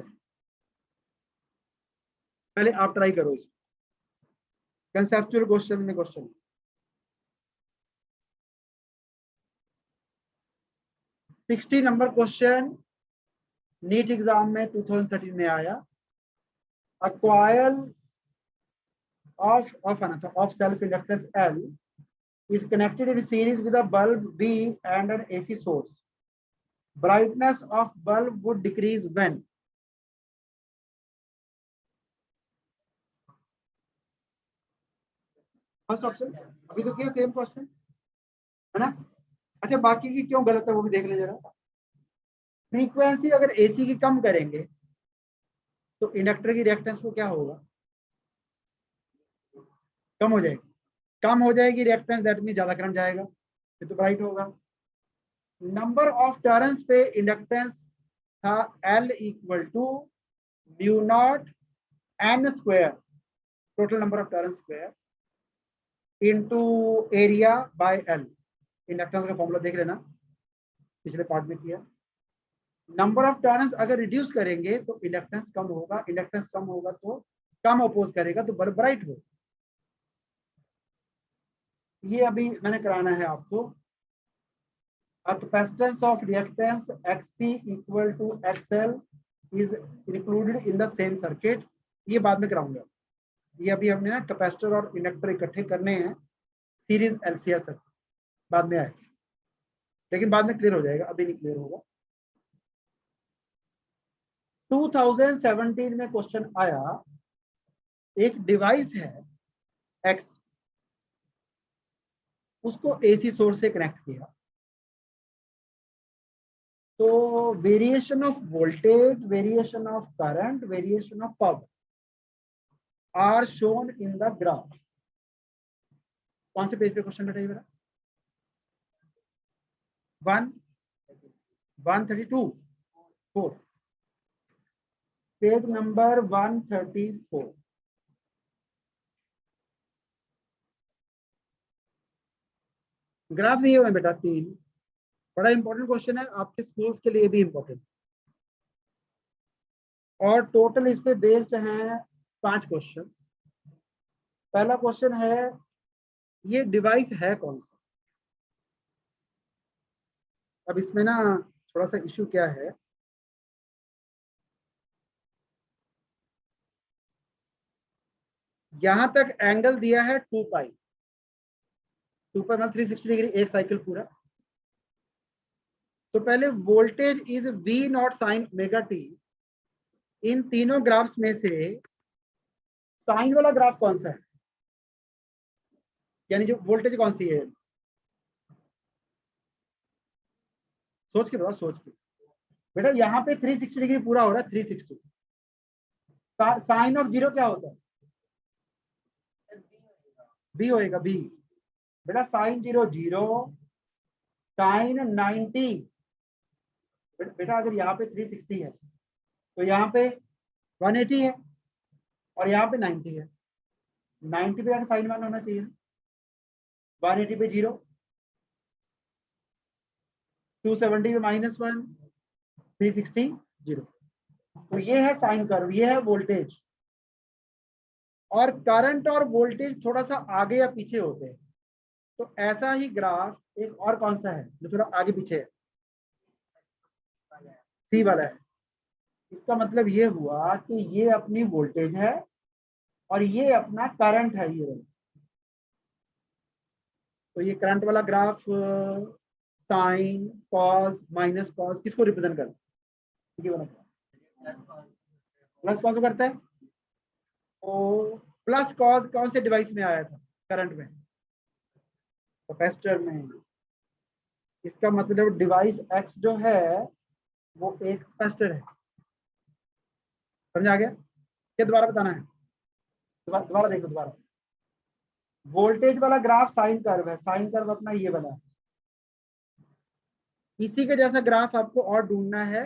पहले आप ट्राई करो इसको। कंसेप्चुअल क्वेश्चन में question 60 number question NEET exam में 2013 में आया। A coil of self inductance L is connected in series with a bulb B and an AC source. Brightness of bulb would decrease when? First option अभी तो क्या सेम क्वेश्चन है ना। अच्छा बाकी की क्यों गलत है वो भी देख ले जरा। फ्रीक्वेंसी अगर एसी की कम करेंगे तो इंडक्टर की रिएक्टेंस को क्या होगा, कम हो जाएगी। कम हो जाएगी रिएक्टेंस, दैट मीन ज्यादा करंट जाएगा, फिर तो ब्राइट होगा। नंबर ऑफ टर्न्स पे इंडक्टेंस था L equal to mu naught N square, total number of turns square, into area by L। Inductance का फॉर्मूला देख लेना, पिछले पार्ट में किया। नंबर ऑफ टर्न्स अगर रिड्यूस करेंगे तो इंडक्टेंस कम होगा, इंडक्टेंस कम होगा तो कम अपोज करेगा तो बल्ब ब्राइट हो। ये अभी मैंने कराना है आपको। Capacitance of reactance XC equal to XL is included in the same circuit, ये बाद में कराऊंगा। ये अभी हमने ना कैपेसिटर और इंडक्टर इकट्ठे करने हैं सीरीज LCR सर्किट, बाद में आएगा, लेकिन बाद में क्लियर हो जाएगा, अभी नहीं क्लियर होगा। 2017 में क्वेश्चन आया, एक डिवाइस है X, उसको AC सोर्स से कनेक्ट किया, तो variation of voltage, variation of current, variation of power are shown in the graph. कौन से पेज पे क्वेश्चन बताइए मेरा? 132 4, पेज नंबर 134। ग्राफ दिए हुए बेटा 3, बड़ा इंपॉर्टेंट क्वेश्चन है आपके स्कूल्स के लिए भी इंपॉर्टेंट, और टोटल इस पे बेस्ड हैं 5 क्वेश्चन। पहला क्वेश्चन है, ये डिवाइस है कौन सा। अब इसमें ना थोड़ा सा इश्यू क्या है, यहां तक एंगल दिया है 2 पाई, 2 पाई मतलब 360 डिग्री, एक साइकिल पूरा। तो पहले voltage is V naught sine omega T. इन तीनों ग्राफ्स में से साइन वाला ग्राफ कौन सा है, यानी जो वोल्टेज कौन सी है, सोच के बताओ, सोच के बेटा। यहाँ पे 360 डिग्री पूरा हो रहा है, 360। साइन ऑफ जीरो क्या होता है, बी होएगा, बी बेटा। साइन 0 0, साइन 90 बेटा। अगर यहाँ पे 360 है तो यहाँ पे 180 है और यहाँ पे 90 है। 90 पे साइन 1 होना चाहिए, 180 पे 0, 270 पे -1, 360 0। तो ये है साइन कर्व, ये है वोल्टेज। और करंट और वोल्टेज थोड़ा सा आगे या पीछे होते हैं, तो ऐसा ही ग्राफ एक और कौन सा है जो थोड़ा आगे पीछे है, सी वाला है। इसका मतलब ये हुआ कि ये अपनी वोल्टेज है और ये अपना करंट है, ये वाला। तो ये करंट वाला graph sine, cos, minus cos किसको रिप्रेजेंट करता है, प्लस कॉस करता है। तो प्लस कॉस कौन से डिवाइस में आया था, करंट में, कैपेसिटर में। इसका मतलब डिवाइस X जो है वो एक कैपेसिटर है। समझ आ गया क्या, दोबारा बताना है, दोबारा देखो दोबारा। वोल्टेज वाला ग्राफ साइन कर्व है, साइन कर्व अपना ये बना है। इसी के जैसा ग्राफ आपको और ढूंढना है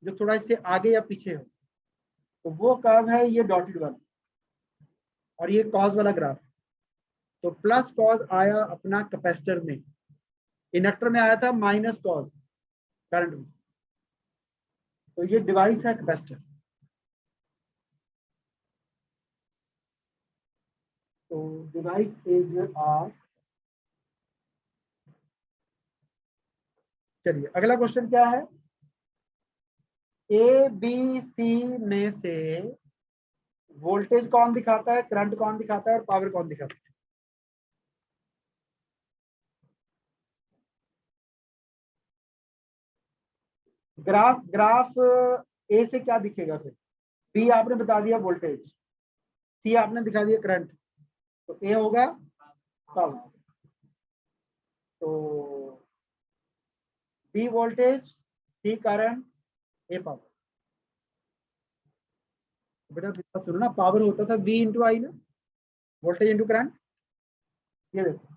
जो थोड़ा इससे आगे या पीछे हो, तो वो कर्व है ये डॉटेड वाला, और ये कॉस वाला ग्राफ। तो प्लस कॉस आया अपना कैपेसिटर में, इंडक्टर में आया था माइनस कॉस करंट में। तो ये डिवाइस है कैपेसिटर। तो डिवाइस इज आर। चलिए अगला क्वेश्चन क्या है, ए बी सी में से वोल्टेज कौन दिखाता है, करंट कौन दिखाता है और पावर कौन दिखाता है। ग्राफ ए से क्या दिखेगा फिर, बी आपने बता दिया वोल्टेज, सी आपने दिखा दिया करंट, तो ए होगा पावर। तो बी वोल्टेज, सी करंट, ए पावर। बेटा सुनो ना, पावर होता था V इंटू आई ना, वोल्टेज इंटू करंट। ये देखो,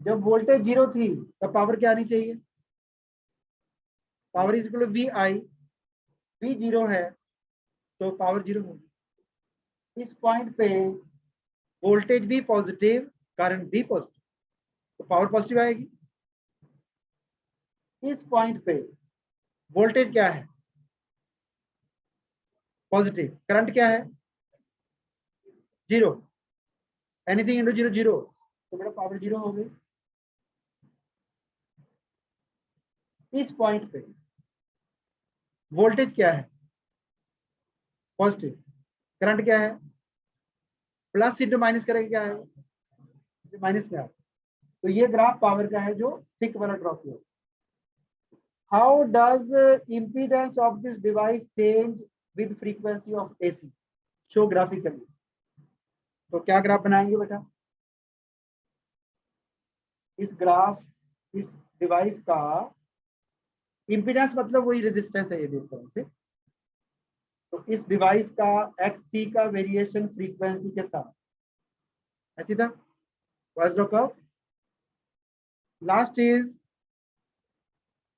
जब वोल्टेज जीरो थी तब पावर क्या आनी चाहिए, power is equal to V I. V zero है तो पावर जीरो होगी। इस पॉइंट पे वोल्टेज भी पॉजिटिव, करंट भी पॉजिटिव, तो पावर पॉजिटिव आएगी। इस पॉइंट पे वोल्टेज क्या है, पॉजिटिव, करंट क्या है zero, anything into zero zero, तो मेरा पावर जीरो हो गई। इस पॉइंट पे वोल्टेज क्या है, पॉजिटिव, करंट क्या है, प्लस इंटू माइनस करेंगे क्या है, माइनस में आ। तो ये ग्राफ पावर का है जो थिक वाला ड्रॉ किया। How does impedance of this device change with frequency of AC, show graphically. तो क्या ग्राफ बनाएंगे बेटा, इस डिवाइस का इम्पीडेंस मतलब वही रेजिस्टेंस है ये भी एक तरह से। तो इस डिवाइस का XC का वेरिएशन फ्रीक्वेंसी के साथ ऐसी था। Last is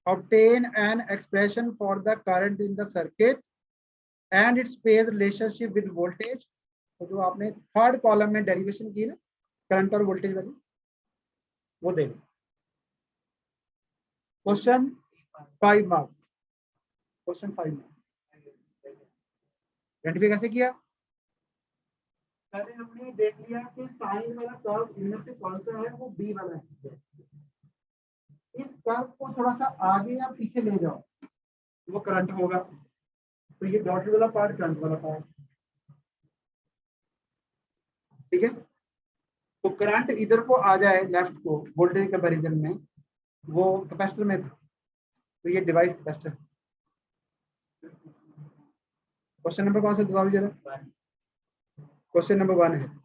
obtain an expression for the current in the circuit and its phase relationship with voltage। तो जो आपने थर्ड कॉलम में डेरिवेशन की ना करंट और वोल्टेज वाली, वो दे question 5 marks. Question 5 marks identify कैसे किया, पहले हमने देख लिया कि साइन वाला कर्व इनमें से कौन सा है, वो बी वाला है। इस कर्व को थोड़ा सा आगे या पीछे ले जाओ, वो करंट होगा। तो ये डॉटेड वाला पार्ट करंट वाला पार्ट, ठीक है। तो करंट इधर को आ जाए लेफ्ट को वोल्टेज कंपैरिजन में, वो कैपेसिटर में था, तो ये डिवाइस कैपेसिटर। क्वेश्चन नंबर कौन सा जवाब जरा, क्वेश्चन नंबर 1 है।